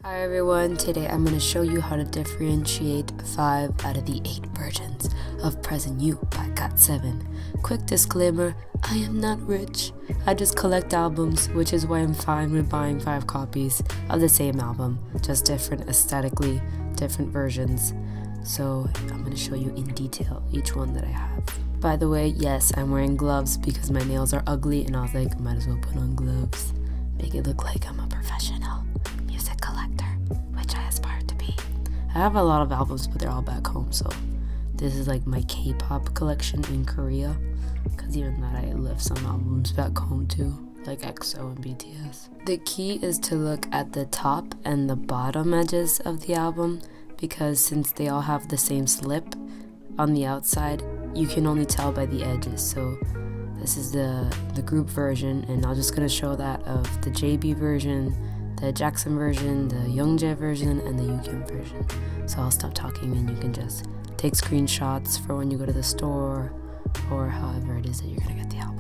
Hi everyone, today I'm going to show you how to differentiate 5 out of the 8 versions of Present You by GOT7. Quick disclaimer, I am not rich. I just collect albums, which is why I'm fine with buying 5 copies of the same album, just different aesthetically, different versions. So I'm going to show you in detail each one that I have. By the way, yes, I'm wearing gloves because my nails are ugly and I was like, might as well put on gloves. Make it look like I'm a professional music collector, which I aspire to be. I have a lot of albums, but they're all back home, so this is like my K-pop collection in Korea, because even that I left some albums back home too, like EXO and BTS. The key is to look at the top and the bottom edges of the album, because since they all have the same slip on the outside, you can only tell by the edges. So this is the group version, and I'm just going to show that of the JB version, the Jackson version, the Youngjae version, and the Yugyeom version. So I'll stop talking and you can just take screenshots for when you go to the store or however it is that you're going to get the album.